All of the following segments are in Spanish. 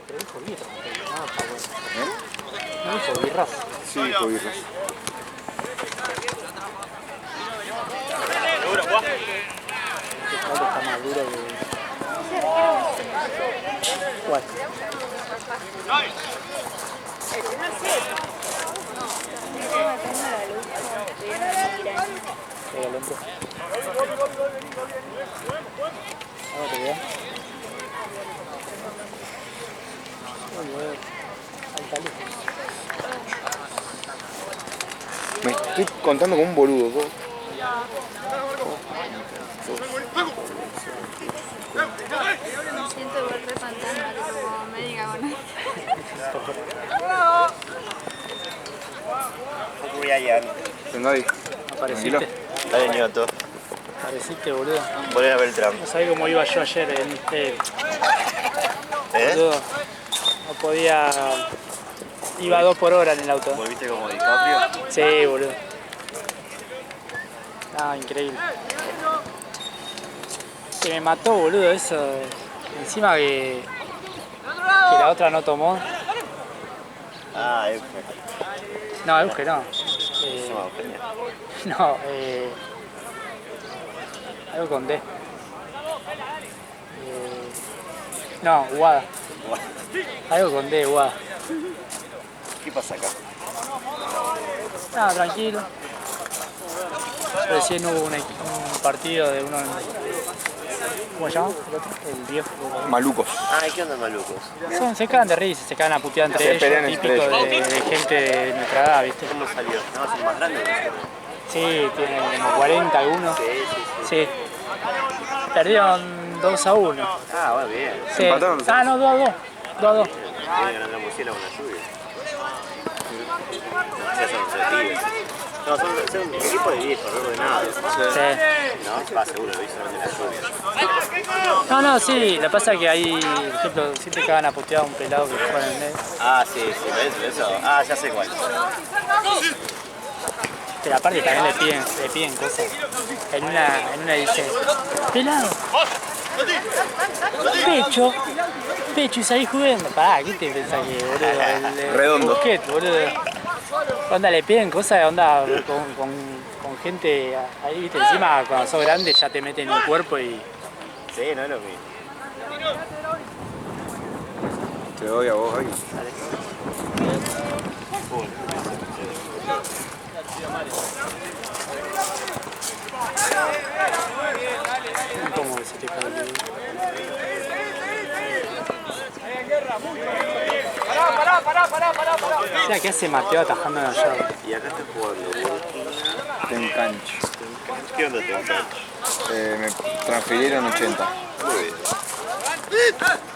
pero dijo birra. No, está bueno. ¿Eh? ¿No dijo birras? Sí, dijo birras. Este caldo está más duro que... ¿Cuál? Pega el hombro. Ahora te veo. Muy bueno. Alta luz. Me estoy contando como un boludo. ¿Cómo? Me siento igual re fantasma, tipo como médica con esto. Venga ahí. ¿Apareciste? Está de ñoto. ¿Apareciste, boludo? Volver a Beltrán. No sabés cómo iba yo ayer en este... ¿Eh? Boludo. No podía... Iba 2 por hora en el auto. ¿Volviste como DiCaprio? Sí, boludo. Ah, increíble. Que me mató, boludo, eso. Encima que la otra no tomó. Ah, Euge. No, Euge no. No, Eugenia. No, algo con D. No, Guada. Algo con D, Guada. ¿Qué pasa acá? Nada, tranquilo. Recién hubo un partido de uno... ¿Cómo se llama? ¿El otro? El viejo. Malucos. Ay, ¿qué onda, malucos? Se cagan de risa, se cagan a putear entre Se ellos. pelean entre Típico ellos. de gente de nuestra edad, ¿viste? ¿Cómo salió? No, son más grandes. Sí, tienen como 40 algunos. Sí. Sí. Perdieron 2-1. Ah, va bien. Sí. Empataron. Ah, no, 2-2. 2-2. Tiene ganando la murciélago con la lluvia. Ya son pibes. No, son un equipo de viejos, no de nada. Sí. No, va seguro, lo hizo de la lluvia. No, sí. Lo que pasa es que hay, por ejemplo, siempre cagan a putear a un pelado que juega en el medio. Ah, sí, eso. Ah, ya sé cuál. Pero aparte también le piden cosas. En una dice, pelado, pecho y salís jugando. Pará, ¿qué te pensás que, boludo? El Redondo. Busquets, boludo. Onda, le piden cosas, onda, con gente ahí, viste, encima cuando sos grande ya te meten en el cuerpo y... Sí, no es lo mismo. Te doy a vos ahí. ¿Cómo se te cae el video? O sea, ¿qué hace Mateo atajando en la llave? Y acá está jugando. Te engancho. ¿Qué onda te engancho? Me transfirieron 80. Muy bien.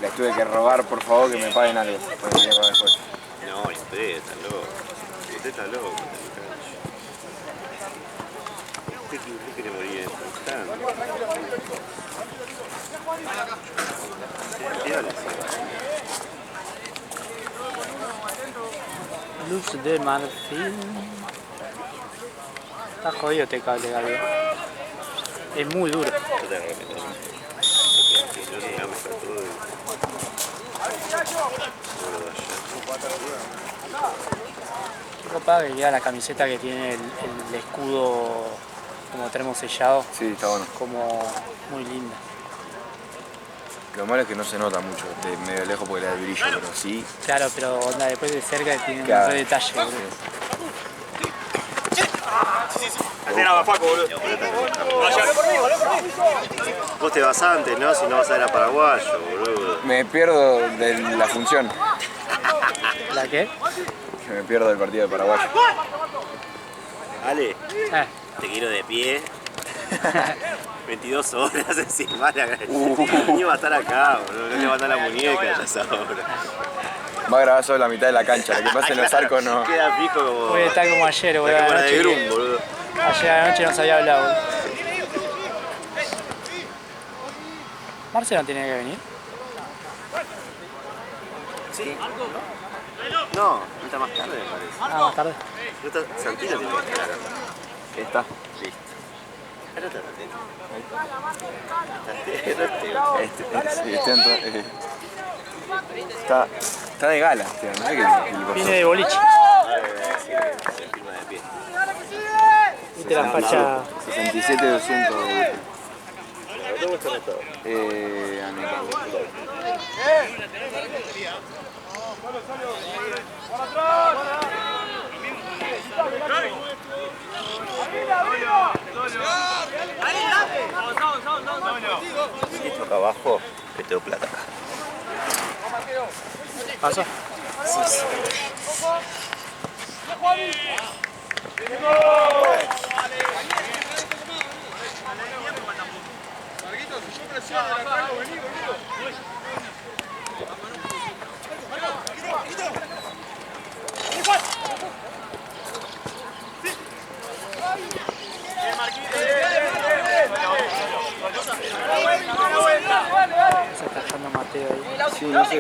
Les tuve que robar, por favor, que me paguen algo. Porque tenía que pagar después. No, y usted está loco. Usted está loco, te engancho. Usted quiere morir en Luz de marfil. Está jodido este cable, Gaby. Es muy duro. Yo te respeto. Yo te amo para todo. Qué copada que queda la camiseta que tiene el escudo como termosellado. Sí, está bueno. Como muy linda. Lo malo es que no se nota mucho de medio lejos porque le da el brillo, pero sí. Claro, pero onda, después de cerca tiene un Claro. re detalle, boludo. Vos te vas antes, ¿no? Si no vas a ir a Paraguayo, boludo. Me pierdo de la función. ¿La qué? Que me pierdo del partido de Paraguay. Ale, Ah, te quiero de pie. 22 horas encima. Ni va a estar acá, boludo. No levanta la muñeca ya esa hora. Va a grabar solo la mitad de la cancha. Lo que pasa en los arcos no. Queda fijo como. voy a estar como ayer, boludo. La cámara de Anoche, Grum, boludo. ayer a la noche no se había hablado, boludo. ¿Marce no tiene que venir? Sí. No, no está más tarde, me parece. Ah, más tarde. No está, Santino tiene que estar acá. Está. Listo. Ahora está atento. Sí, está Está de gala, tío, no sé qué Viene de boliche. Firma de pie. Viste la facha. 67 200. ¿Dónde vos tenés todo? Si toca abajo, que te doy plata acá. ¿Pasó? Se está dejando Mateo ahí. Sí, no sé.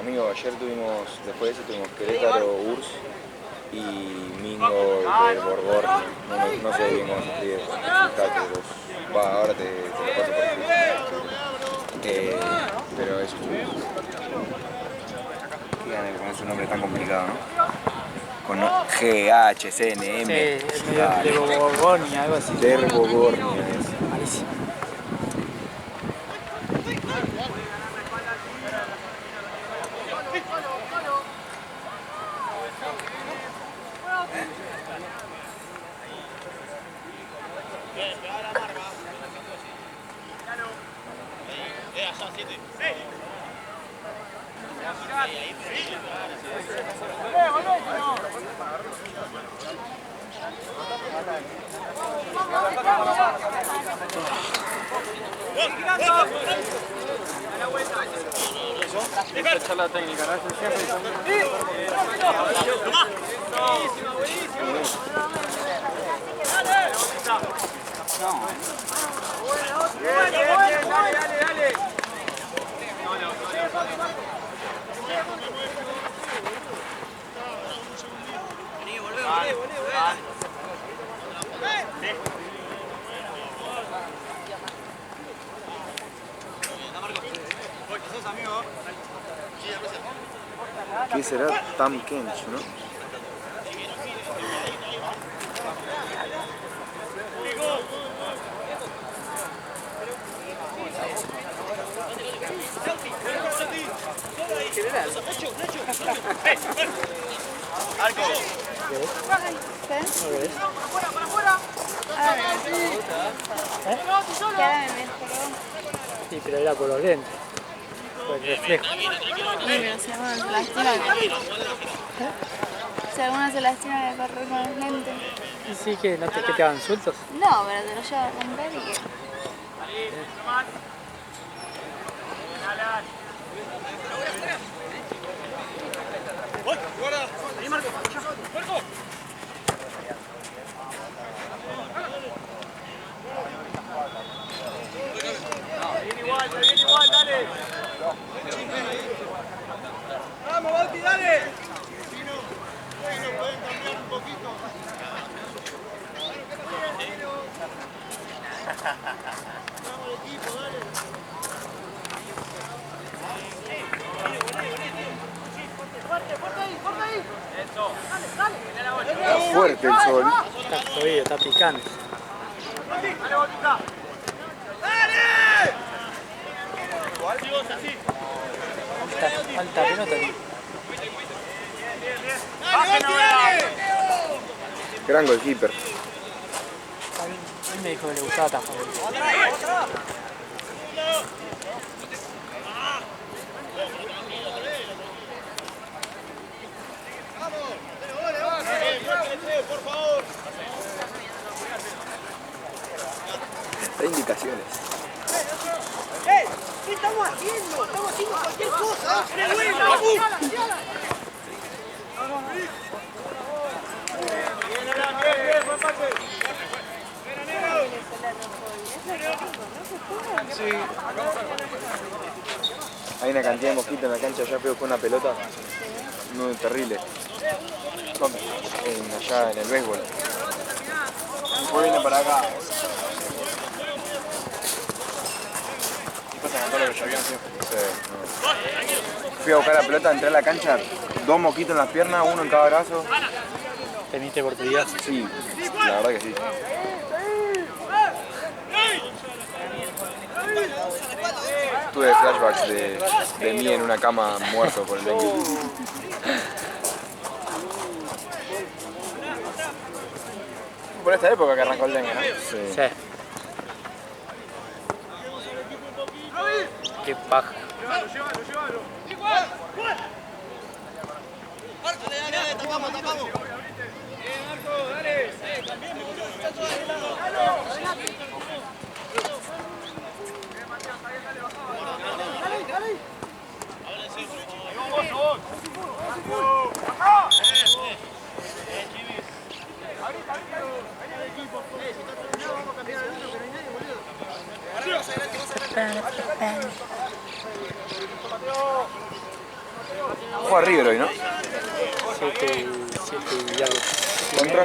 Amigo, ayer tuvimos, después de eso tuvimos Querétaro, URSS y Mingo del Borgorni. No sé bien cómo se escribe, ahora te lo paso por escrito. Pero eso estuvimos. Qué gana que pones un nombre tan complicado, ¿no? Con G, H, C, N, M. Sí, es medio de Borgoni, algo así. Der Borgorni es. Malísimo. Charla técnica, ¿no? ¿Qué será Tam Kench, no? Sí, pero era por los lentes, por el reflejo. Pero si alguno se lastima, si alguno se lastima de correr con los lentes. Y sí, que no te, que te hagan sueltos. No, pero te lo llevo a comprar y que. Bien igual, dale. Vamos, Bauti, dale. Pueden cambiar un poquito. Vamos al equipo, dale. Fuerte ahí. Eso. Dale. Está fuerte el sol. Está jodido, está picante. Dale, Botica. ¡Dale! Alta pelota. ¡Dale! Gran goalkeeper. Él me dijo que le gustaba atajar. Por favor. Da indicaciones. ¿Qué estamos haciendo? Estamos haciendo cualquier cosa. Sí. Hay una cantidad de mosquitos en la cancha, ya pego con una pelota. No, terrible. Allá en el béisbol. Después viene para acá. Después se cantó lo que llovió encima. Sí, no. Fui a buscar la pelota, entré a la cancha, 2 mosquitos en las piernas, 1 en cada brazo. ¿Temiste por tu vida? Sí, la verdad que sí. Tuve flashbacks de mí en una cama muerto por el dengue. Por esta época que arrancó el dengue, ¿no? Sí. Sí. Qué paja. Llévalo. Dale, tapamos. Bien, Marco, dale. Juega River hoy, ¿no? 7 y algo. ¿Contra?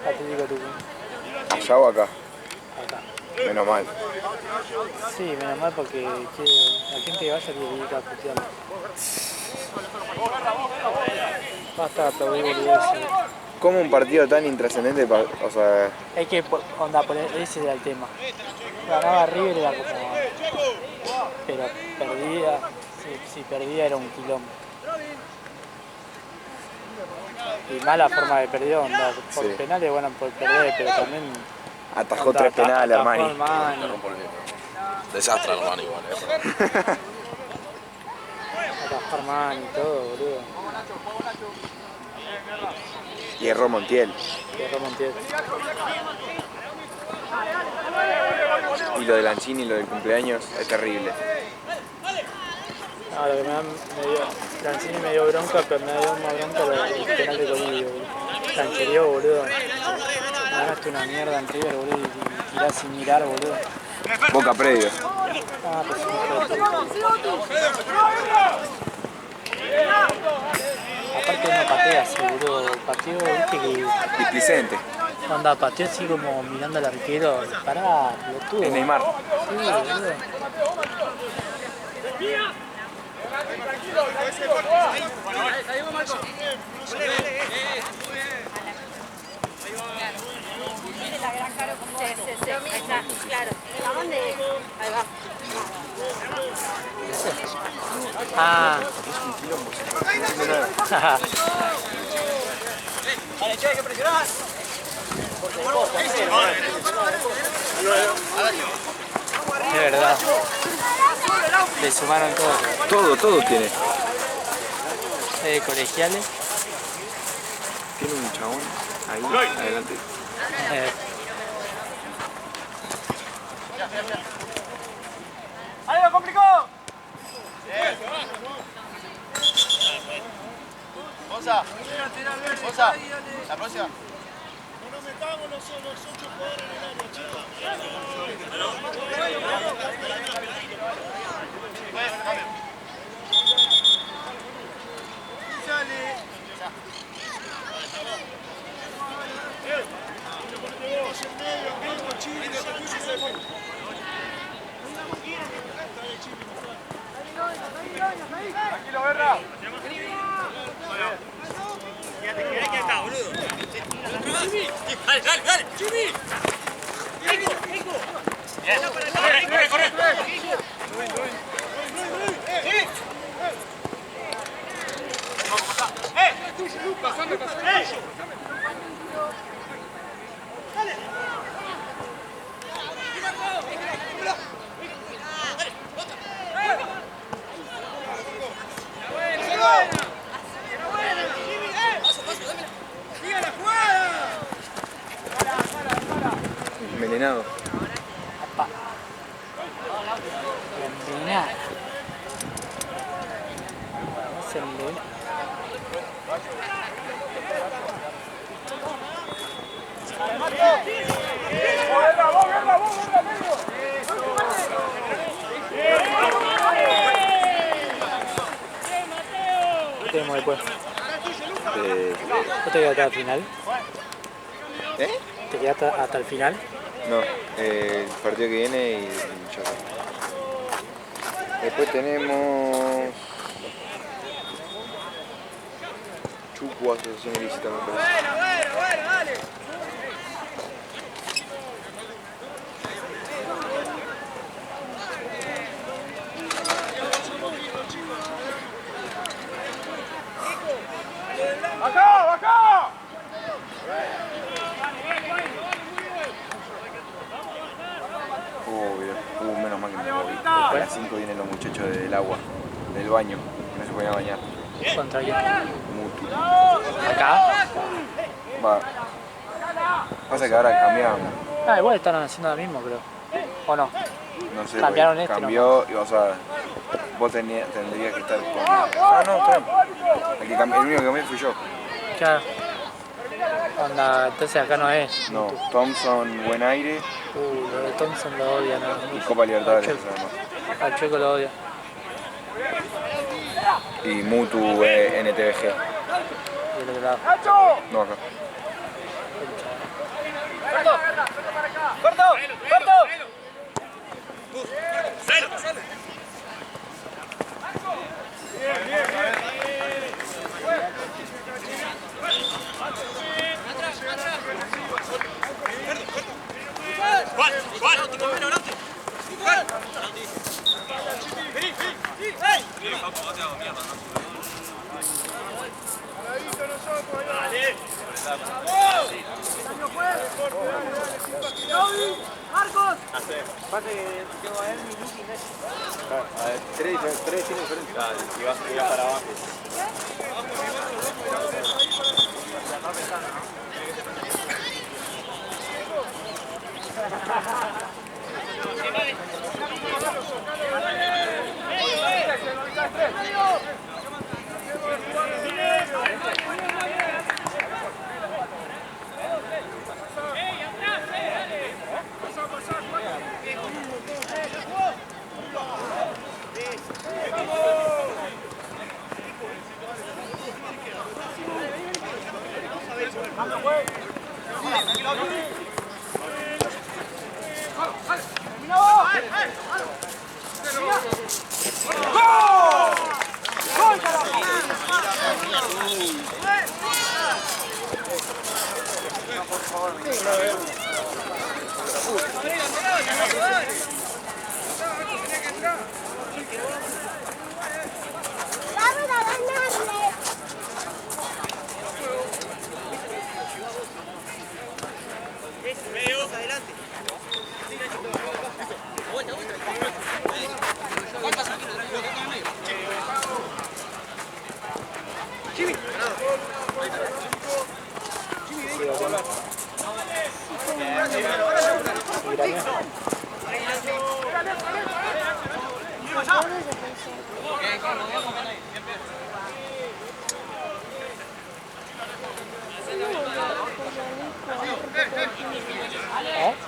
Atlético Tucumán. ¿Allá o acá? Acá. Menos mal. Sí, menos mal porque la gente que vaya tiene que ir a putearlo. Basta de aplaudir boludeces. ¿Cómo un partido tan intrascendente, o sea, Es que, onda, ese era el tema. Ganaba River era como... Pero perdía, si perdía era un quilombo. Y mala forma de perder, onda, por Sí. penales, bueno, por perder, pero también... atajó 3 penales, atajó Armani? Armani. Desastre, hermano, igual. Atajó Armani y todo, boludo. Y erró Montiel. Cerró Montiel. Y lo de Lanchini y lo del cumpleaños es terrible. No, lo que me dio... Lanzini me dio bronca, pero me dio más bronca el penal de Colidio, boludo. Canchereó, boludo. Me ganaste una mierda en River, boludo, y tirás sin mirar, boludo. Boca previo. Ah, pues sí, aparte no patea así, boludo. Pateó, viste que... Displicente. Onda, pateó así como mirando al arquero. Pará, pelotudo. Es Neymar. Sí, boludo. Sí, ahí está, claro. ¿A dónde? Ahí va. Ah. Dale, che, hay que presionar. De verdad. Le sumaron todo. Todo tiene. Colegiales. Tiene un chabón ahí, adelante. ¡Ahí lo complicó! Gonza, la próxima. No nos metamos los 8 jugadores en el área, chicos. Tranquilo, Berra. Quédate quieta, boludo. Dale, Jimmy. Envenenado. Envenenado. No se envenena. ¿Qué tenemos después? ¿No te quedaste hasta el final? ¿Eh? ¿Te quedaste hasta el final? No, el partido que viene y ya está. Después tenemos Chucu Asociación Ilícita, me parece. Menos mal que me moví. A las 5 vienen los muchachos del agua, del baño, que no se podían bañar. ¿Contra quién? Mutu. ¿Acá? Va. Pasa que ahora cambiaron. Ah, igual están haciendo lo mismo, creo. ¿O no? No sé, Cambiaron porque este cambió, y, o sea, vos tendrías que estar con... Ah, no, está bien. El único que cambié fui yo. Claro. Onda, entonces acá no es. No, Thompson, Buen Aire Lo de Thompson lo odia, ¿no? y Copa Libertadores, Al Chueco. además. Al Chueco lo odia. Y Mutu NTBG. Y el otro lado. No, acá. Tres tiene diferentes. Y vas para abajo.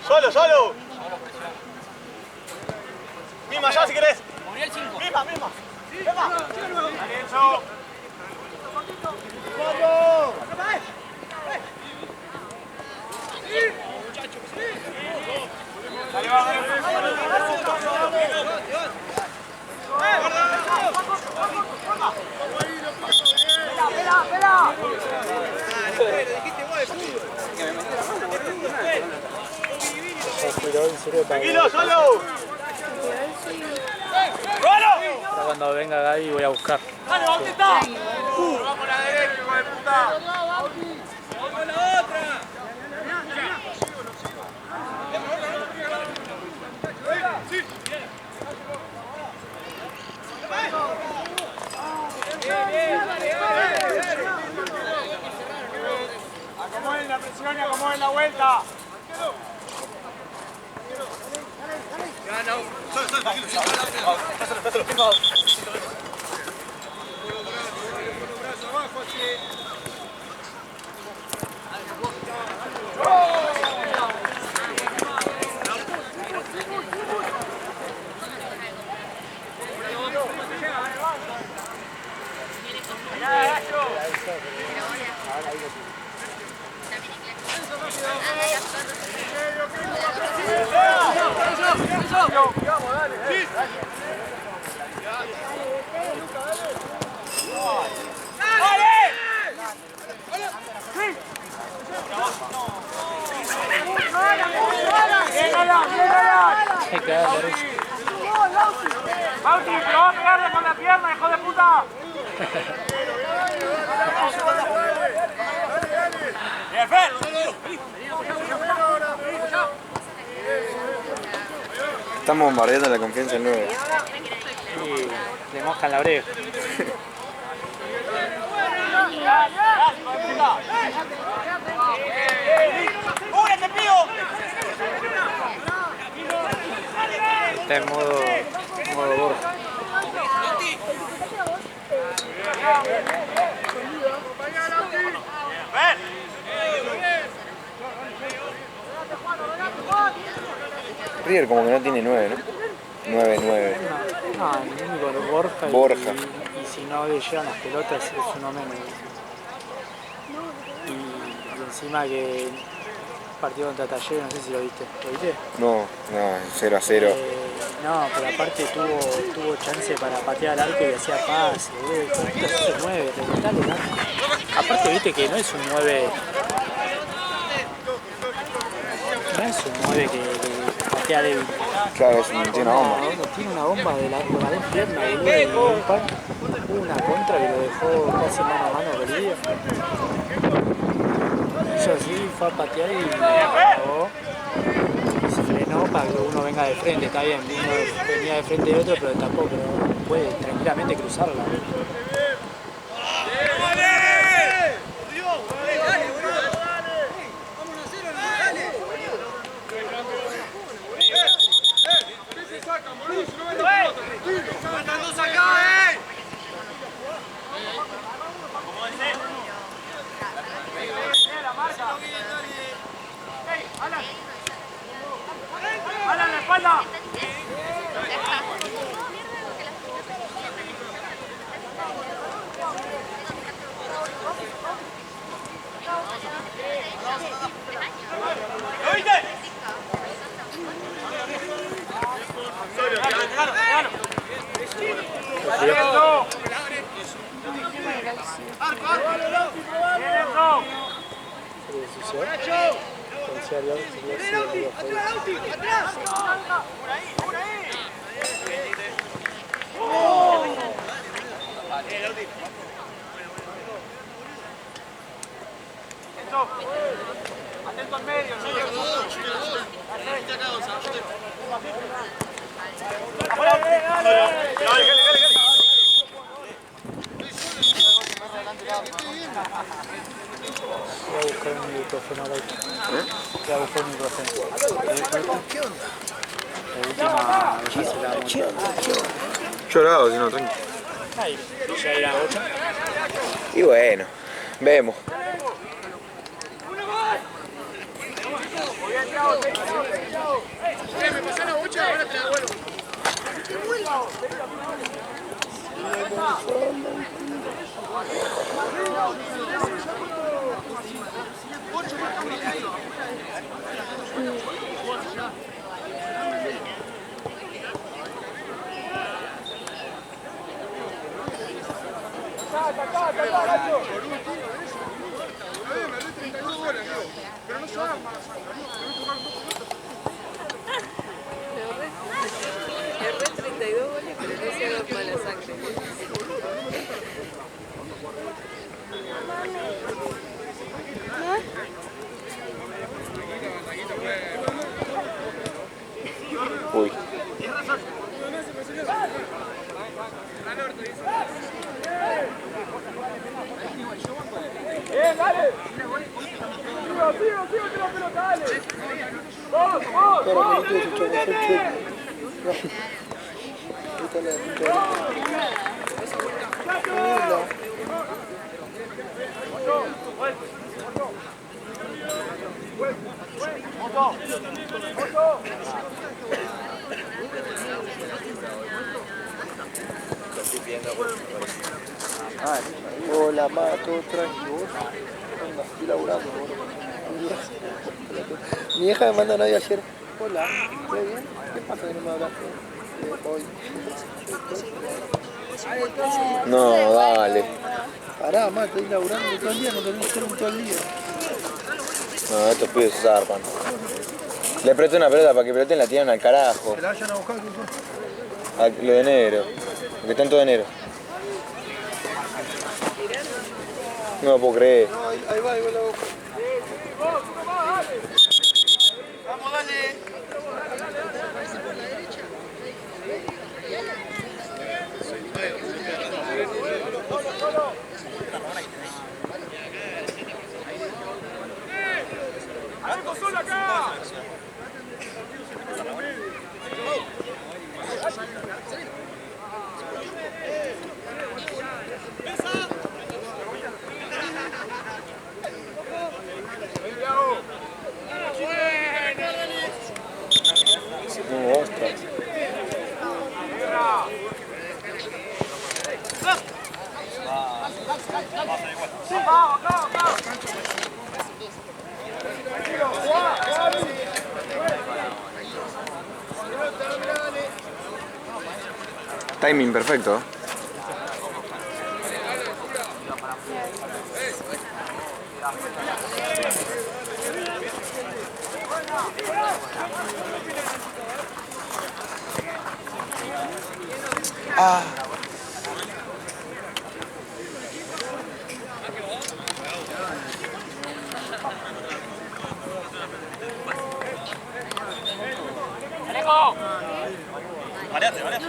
¡Solo, solo! Misma ya si querés. Misma. Misma. Alienzo. ¡Vamos! Pero en serio para ¡Tranquilo, solo! Ahora cuando venga Gaby voy a buscar. ¡Vamos la derecha, hijo de puta! ¡Vamos la otra! Acomoden la presión y acomoden la vuelta. Hay que darle risa. ¡Bauti, te vas a pegarle con la pierna, hijo de puta! ¡Bien, Fer! Estamos bombardeando la confianza en 9. Y le mojan la oreja. ¡Cúbrete, pío! Está en modo Borja. River como que no tiene 9, ¿no? 9. No, el único de Borja. Borja. Y si no le llegan las pelotas es uno menos. Y encima que el partido contra Talleres, no sé si lo viste. ¿Lo viste? No, 0-0. No, pero aparte tuvo chance para patear al arco y hacía pase, boludo. Esto es un 9, reventale el arco. Aparte viste que no es un 9. No es un 9 que patea débil. Claro, tiene una bomba. Tiene una bomba con las dos piernas, boludo. Hubo una contra que lo dejó casi mano a mano perdido. Hizo así, fue a patear y acabó. Se frenó para que uno venga de frente, está bien, uno venía de frente de otro, pero tampoco puede tranquilamente cruzarla. ¡Alan, la espalda! ¿Lo viste? Atento al medio, Voy a buscar un micrófono ahora. Voy a buscar un micrófono. ¿Qué onda? La última ya se la Llorado, si no, tranqui. Ahí, ya irá 8. Y bueno, vemos. Me pasó la bocha, ahora te la devuelvo. Pero no se arma, Pero me dice ese chavo, fue chulo. Esta es la punta de la... Hola, ma, todo tranquilo. ¿Vos? Anda, estoy laburando. Mi hija me manda un audio ayer. Hola, ¿todo bien? ¿Qué pasa que no me hablaste hoy? No, dale. Pará, ma, estoy laburando todo el día, no tenés que hacer un todo el día. No, estos pibes se zarpan. Le presté una pelota para que peloten la tiran al carajo. Que la vayan a buscar, ¿qué fue? A lo de enero. Porque están todo de enero. No lo puedo creer. No, ahí va la busco. Vamos, dale. No, ostras. Timing perfecto. Ah. Variate, variate.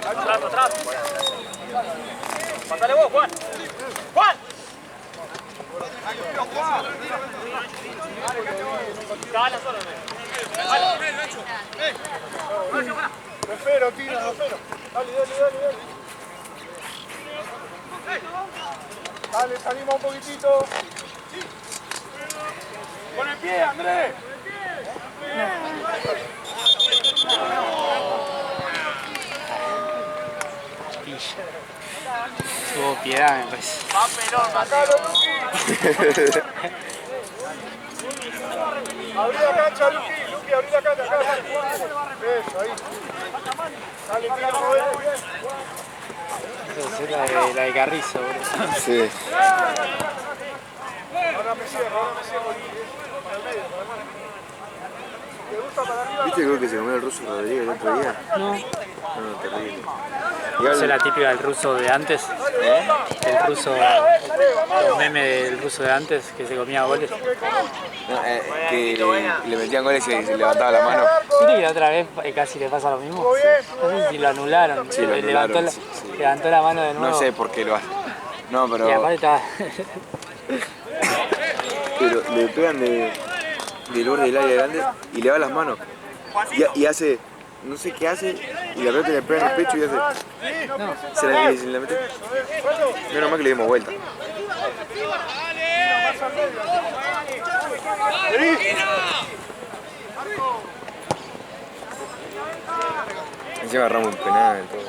Atrás, atrás. Pásale vos, Juan. ¡Juan! Gana solo, Lo espero, tira, lo espero. Dale. Dale, salimos un poquitito. Con el pie, Andrés. Tuvo piedad, me parece. Sacalo, Luqui. Abrí la cancha, Luqui, abrí la cancha, acá. Eso, ahí. Dale, tira, joder. Esa es la de Carrizo, boludo. Sí. Ahora me cierro. Para el medio, para el medio. ¿Te gusta para arriba? ¿Viste el gol que se comió el ruso Rodríguez el otro día? No. No, terrible. Esa es la típica del ruso de antes. ¿Eh? El ruso, el meme del ruso de antes que se comía goles. No, que le metían goles y se levantaba la mano. ¿Viste que la otra vez casi le pasa lo mismo? No sé si lo anularon. Sí, lo anularon, sí. Levantó la mano de nuevo. No sé por qué lo hace. No, pero... Y aparte estaba... Pero le pegan de Lourdes del área grande y le va las manos. Y hace... No sé qué hace y la pelota le pega en el pecho y hace... No. Se la mete. Menos mal que le dimos vuelta. Encima agarramos un penal y todo.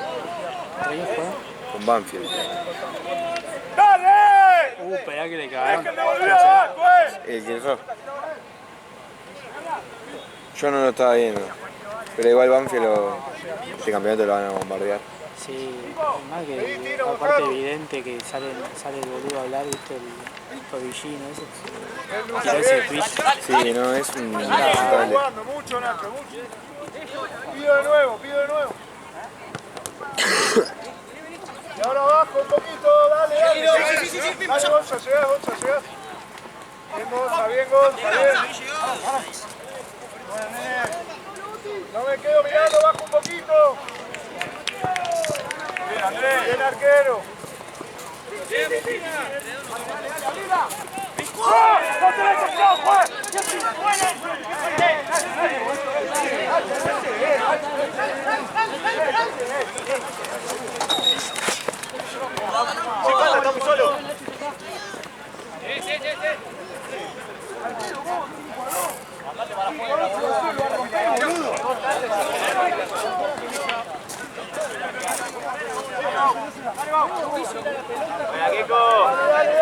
Con Banfield. Esperá que le cagaron. El que dejó. Yo no lo estaba viendo. Pero igual Banfield este campeonato lo van a bombardear. Sí, más que aparte evidente que sale el boludo a hablar, viste, el tobillino ese. Tiró ese tweet. Sí, no, es un lamentable. Mucho, Nacho, mucho. Pido de nuevo. Y ahora abajo un poquito, dale. Dale, Gonza, llegás. Bien, Gonza, bien. me quedo mirando, bajo un poquito. Bien, Andrés. Bien, arquero. Bien, Vicina. Estamos solos. Andate para afuera. Venga, Kiko. Dale.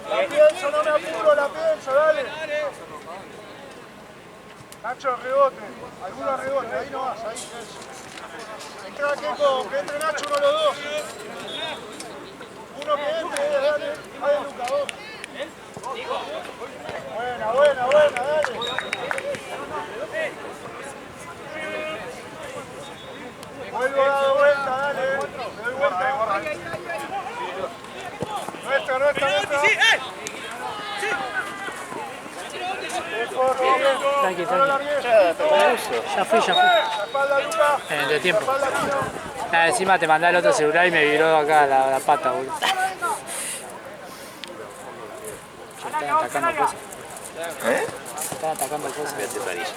La pienso, no me apuro, la pienso, dale. Nacho, rebote. Alguno rebote, ahí no vas, ahí. Entra, Kiko, que entre Nacho uno de los dos. Uno que entre, dale. Dale, Luca, vos. Buena, dale. Vuelvo a dar vuelta, dale. Me doy vuelta. Nuestra. Tranqui. Ya fui. En el tiempo. Encima te mandé el otro celular y me vibró acá la pata, boludo. Están atacando cosas. Están atacando cosas. Fíjate, París.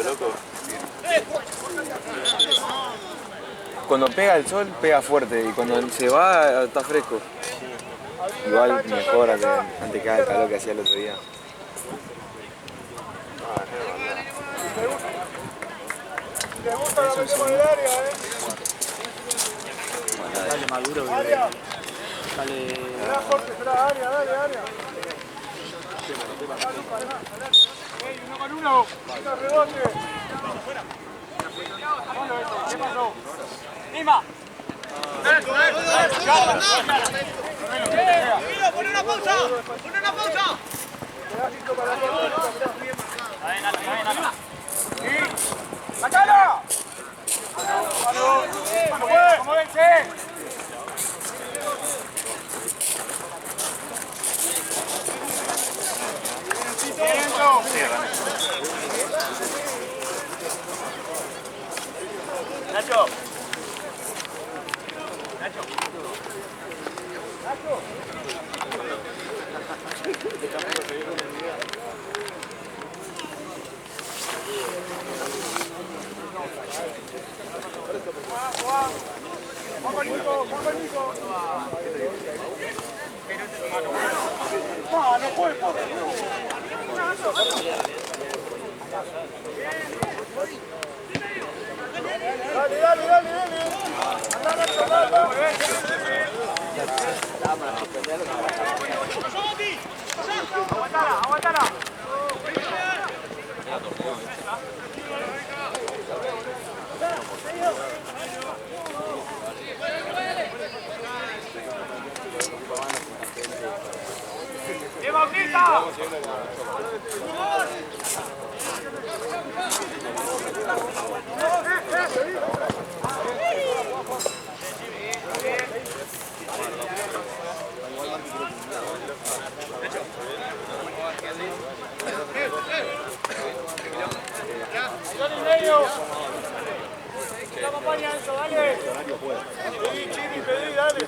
Loco. Cuando pega el sol, pega fuerte y cuando se va, está fresco. Igual mejor antes que el calor que hacía el otro día. ¿Te gusta la metemos en el área, Dale Maduro, Área. dale. Esperá, Jorge, esperá, área. Uno con uno. Uno rebote. ¿Qué pasó? ¡Lima! ¡Pon una pausa! ¡Sacala! ¡Vamos, vence! Nacho. No puede, Dale. Aguantala. ¡Bautista! Pedí, dale.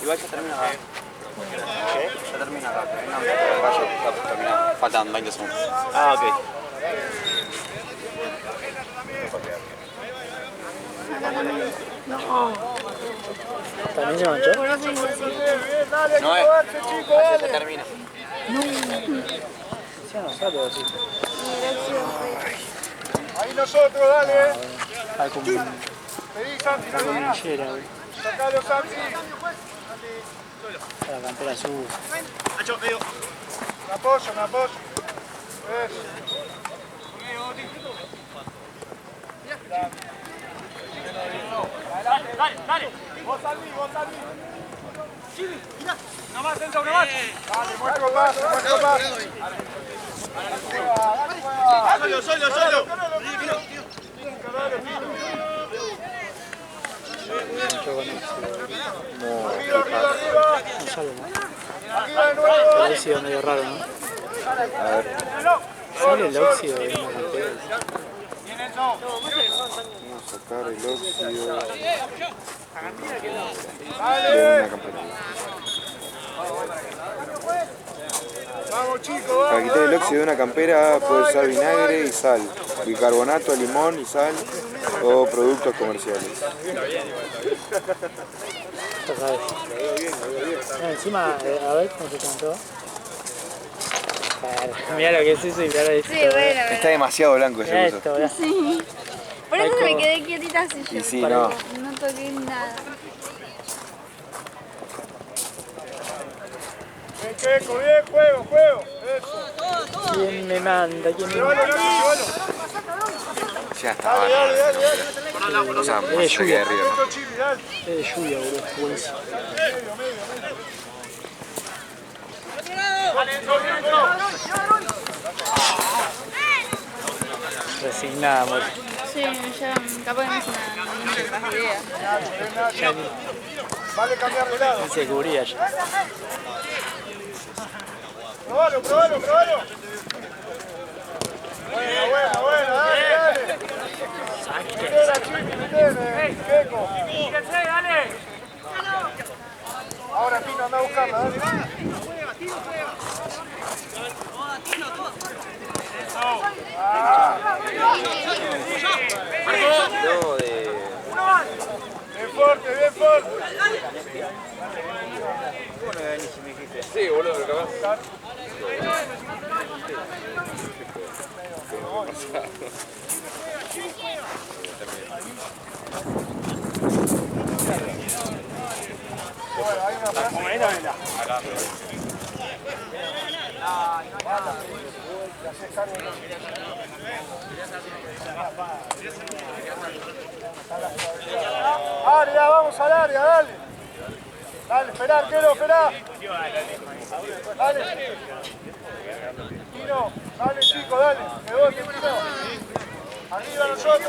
Igual ya termina acá. ¿Qué? Ya termina acá. Termina. Faltan 20 segundos. Ah, ok. ¿También se manchó? No es. Ya termina. Ahí nosotros, dale. Pedí Santi, no. Sacalo, Santi. La campera azul. Nacho, medio. Me apoyo. Adelante. Dale. Vos al mí. Chili, mirá. Una más, Enzo, una más. Dale, muestro más. Solo. Arriba de nuevo. El óxido medio raro, ¿no? A ver. Sale el óxido de una cantera. Vamos a sacar el óxido de una campera. Vamos, chicos, vamos. Para quitar el óxido de una campera puedes usar vinagre y sal, bicarbonato, limón y sal o productos comerciales. Ya sabes. Encima, a ver cómo se cantó. Mira lo que es eso y mira esto. Sí, bueno. Está demasiado blanco ese Mira uso. esto, ¿verdad? Sí. Por eso me quedé quietita así yo. Y sí, no. No toqué nada. Bien, juego. Eso. ¿Quién me manda? ¿Quién me Llévalo, manda? llévalo. Ya está. Dale. O sea, más cerca de arriba. Esto, Chili, dale. Es de lluvia, boludo. Buenísimo. Resignada, amor. Sí, ya capaz que no hice nada, no tengo idea. Ya ni Vale cambiar de lado. se cubría ya. Probalo. Bueno, dale. Litera, Chili, Keco. Dale. Ahora Tino, anda a buscarla, dale. Bien fuerte. Sí, boludo, pero capaz. Área, vamos al área, dale. Dale, esperá, arquero, esperá. Dale. Tino, dale chico, dale. Rebote, Tino. Arriba nosotros.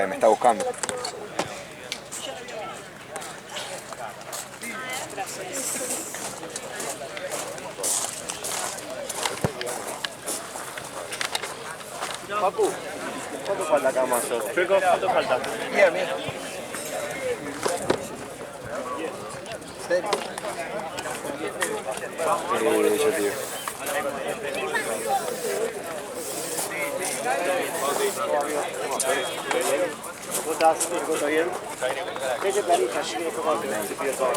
Me está buscando. Papu, ¿cuánto falta acá más? Checo, ¿cuánto falta? Bien. Yo tío. ¿Cómo estás? ¿Todo bien? ¿Qué te planilla? Yo no como al principio de todo.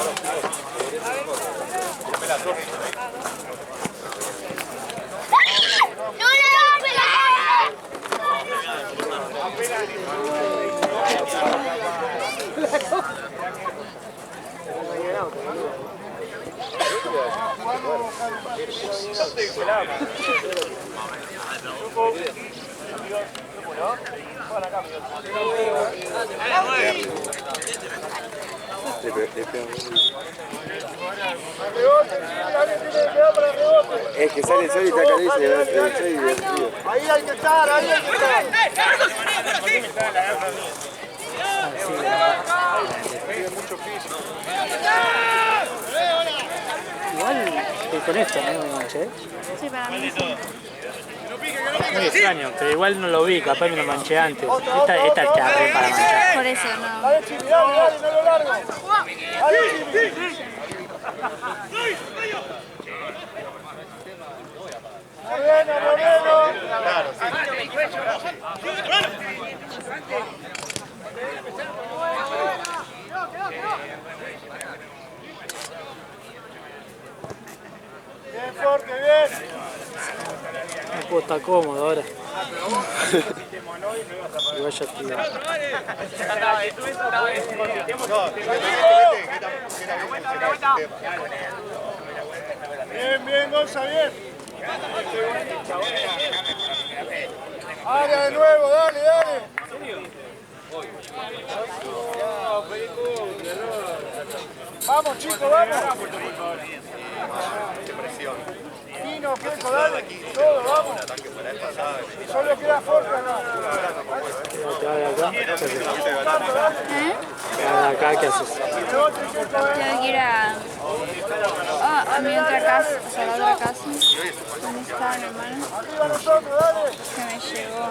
Es que sale el sol y está caliente y divertido. Ahí hay que estar, Igual con esto, ¿no? Me manché. Sí, para mí sí. Muy extraño, pero igual no lo vi, capaz me lo manché antes. Esta está re para manchar. Por eso no. Dale, Chimi, dale, no lo largo. Dale, Chimi. Moreno. Claro, Bien fuerte, bien. puedo estar cómodo ahora. Igual ya estoy. Bien, bien, Gonza, bien. Área de nuevo, dale, dale. Vamos, chicos, vamos. Pino, Queco, dale. Todo, vamos. Solo queda Forca, no. Te vas de acá. ¿Eh? Te vas de acá, ¿qué haces? Tengo que ir a mi otra casa, o sea, la otra casa, donde estaba mi hermano, Arriba nosotros, dale. que me llegó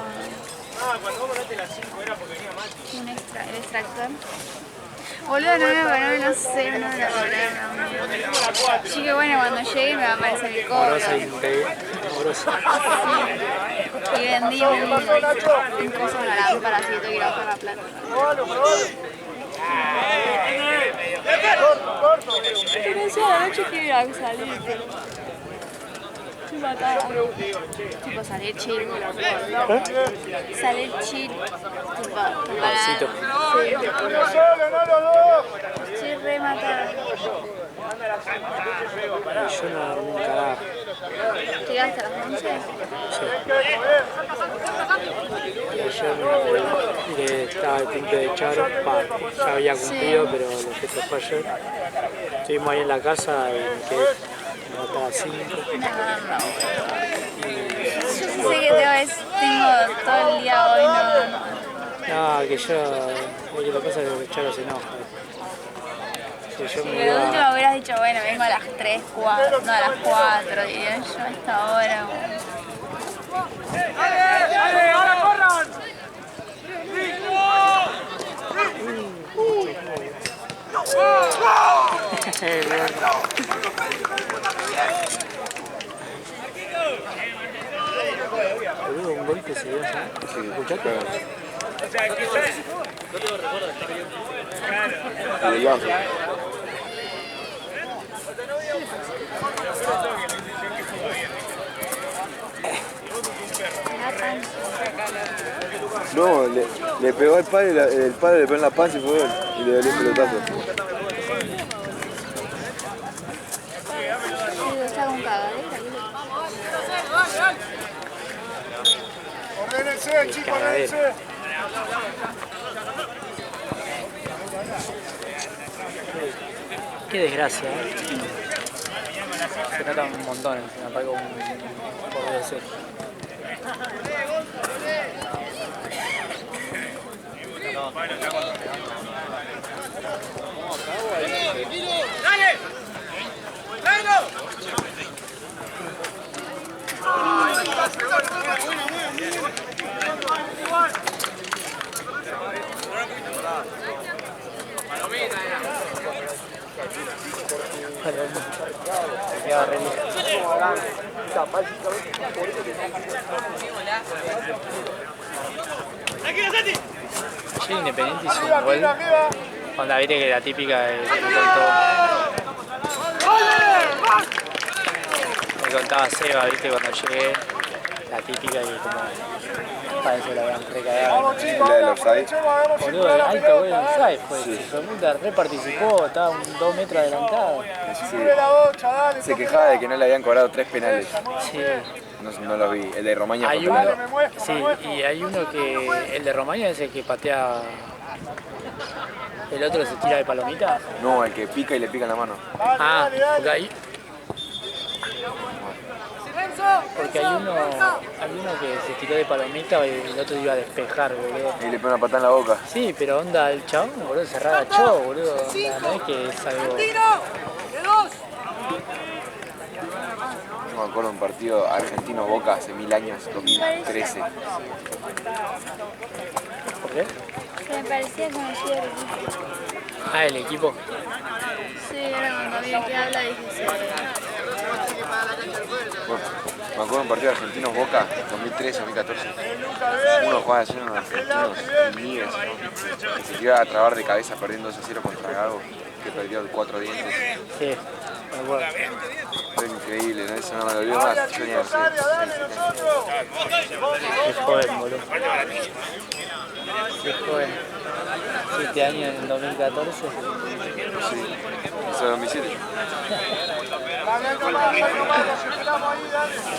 el extractor. Boludo, no sé, no me lo cobraron. Así que bueno, cuando llegue me va a aparecer el cobro. Amorosa y amorosa. Y vendí un coso, una lámpara, así que tengo que ir a buscar la plata. Probalo, probalo. Corto, corto. Pero no sé, a la noche quiero ir a salir, pero... Estoy matada. Tipo salir chill. Salir chill. Tipo, Barcito. Sí. Uno solo, no los dos. Estoy re matada. Yo no dormí un carajo. ¿Llegaste a las 11? Y ayer que estaba el cumple de Charo, ya había cumplido, pero lo que se fue ayer. Estuvimos ahí en la casa y me quedé hasta las 5. Yo sí sé que tengo todo el día hoy, no. No, que yo, lo que pasa es que Charo se enoja. Que yo me Pero de último iba, hubieras dicho, bueno, vengo a las 3, 4, no a las 4, diría yo a esta hora. boludo, un gol que se dio ya. ¿Escuchaste? El banco. No, le pegó al padre, el padre le pegó en la panza y fue gol. Y le dio el pelotazo. Está con cagadera. Ordénense, chicos, ordénense. Qué desgracia, ¿eh? Se nota un montón encima, pago un por DC. Se queda re lejos. Ayer Independiente hizo un gol. Onda, viste que la típica de me contaba Seba, viste, cuando llegué, la típica que como parece la habían recagado. La del offside. Boludo, el alto gol del offside fue. Hijo de puta, re participó, estaba 2 metros adelantado. Se quejaba de que no le habían cobrado 3 penales. Sí. No los vi. El de Romaña Hay fue uno, penal. sí, y hay uno que, el de Romaña es el que patea, el otro se tira de palomita. No, el que pica y le pica en la mano. Ah, porque hay uno que se tiró de palomita y el otro iba a despejar, boludo. Y le pone una patada en la boca. Sí, pero onda el chabón, boludo, se agachó, boludo. Onda, no es que es algo... No me acuerdo de un partido Argentino-Boca hace 1000 años, 2013. ¿Por qué? Que me parecía conocido el equipo. Ah, el equipo. Sí, ahora cuando vi que habla dije sí. Bueno, me acuerdo de un partido Argentinos-Boca 2013-2014. Uno jugaba así unos argentinos Níguez, que se iba a trabar de cabeza perdiendo 2-0 contra Gago, que perdió 4 dientes. Sí, acuerdo. Fue increíble, ¿no? Eso no me lo olvido más. Yo tenía, no sé, 6, 7 años. Qué joven, boludo. Qué joven. 7 años en el 2014. Sí, eso es 2007.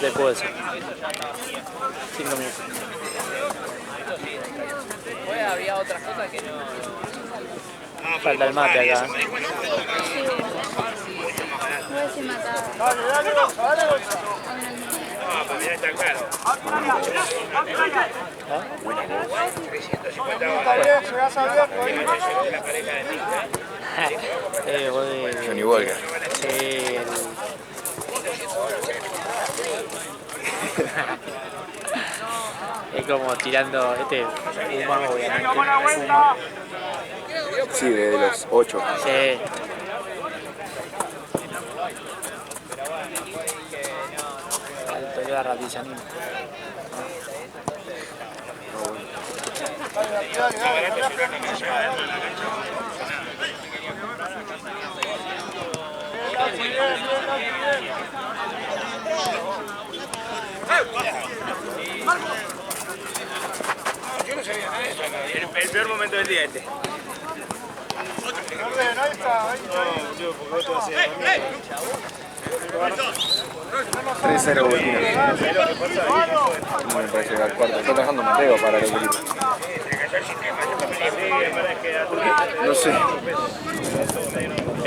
Después de eso. 5 minutos. Había otras cosas que no. Falta el mate acá. Voy a decir matada. Johnny Walker. Sí, es como tirando fuma, obviamente. Fuma. Sí, de los 8. Sí. Alto de la ratizanina. El peor momento del día este. 3-0 Burkina. Me parece que al cuarto. Está trabajando Mateo para el equipo. No sé.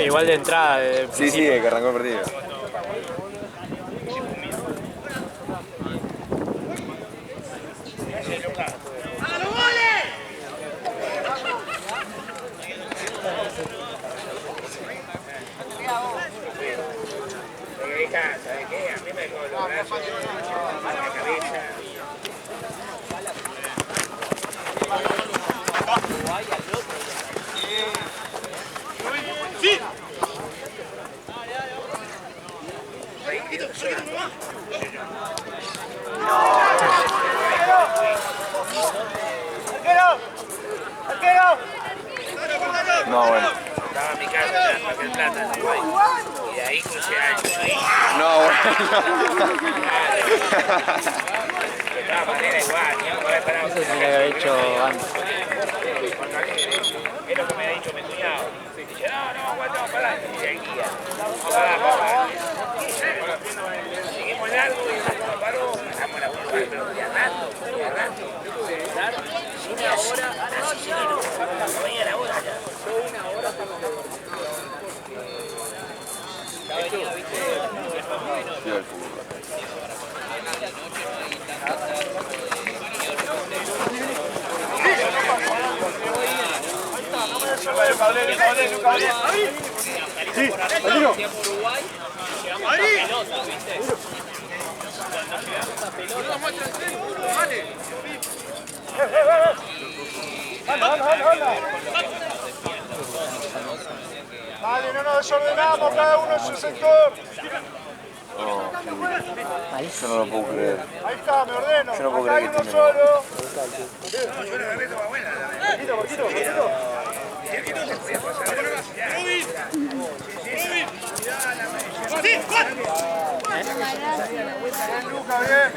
Igual de entrada. Sí, sí, que arrancó el partido. ¿Sabes qué? A mí me con los brazos, la cabeza. ¡Sí! No, bueno. Estaba en mi casa en Mar del Plata, en Uruguay. Y de ahí crucé a Chuy. No, bueno. De todas maneras, igual, ni aunque haber parado. Eso se le había hecho antes. Es lo que me ha dicho mi cuñado. Dice, no, aguantamos para adelante. Dice el guía. Pará. Seguimos largo y no paró. Pasamos la curva, pero de a rato. Cine ahora, así no veía la hora ya. Sí, el fútbol. Sí, Adino. Vale, no nos desordenamos, cada uno en su sector. No, sí. Yo no lo puedo creer. Ahí está, me ordeno. Yo no puedo Acá hay creer que uno tiene- solo. Bien, Luca, bien.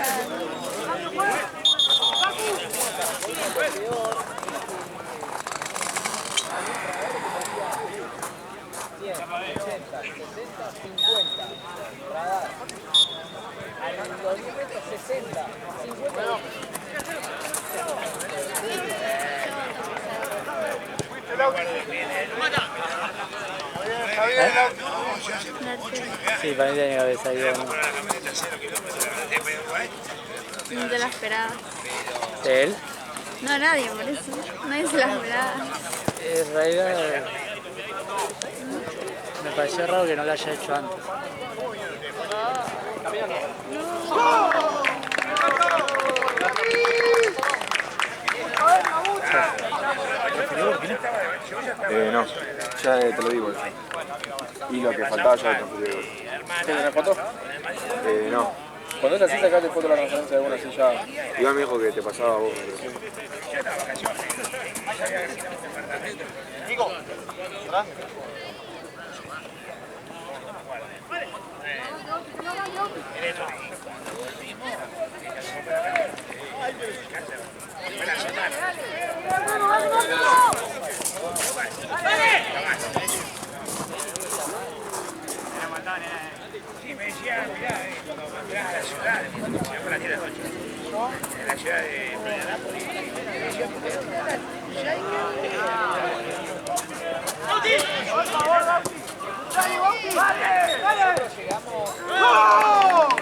Está bien, Sí, para mí tiene que haber salido uno. No te la esperaba. ¿De él? No, nadie, por eso. Nadie se la esperaba. En realidad me pareció raro que no lo haya hecho antes. No, ya te lo digo. Y lo que faltaba ya lo transferió. ¿Tienes foto? No. Cuando es así, sacaste foto de la referencia de alguna así ya. Iván me dijo que te pasaba a vos. Nico, atrás. Sí, me decía, mirá, cuando entrás a la ciudad, si no la tiene la noche, en la ciudad de Florianópolis, me decía, ¿por qué no la ya hay que... ¡Vale! ¡Vale! ¡Llegamos!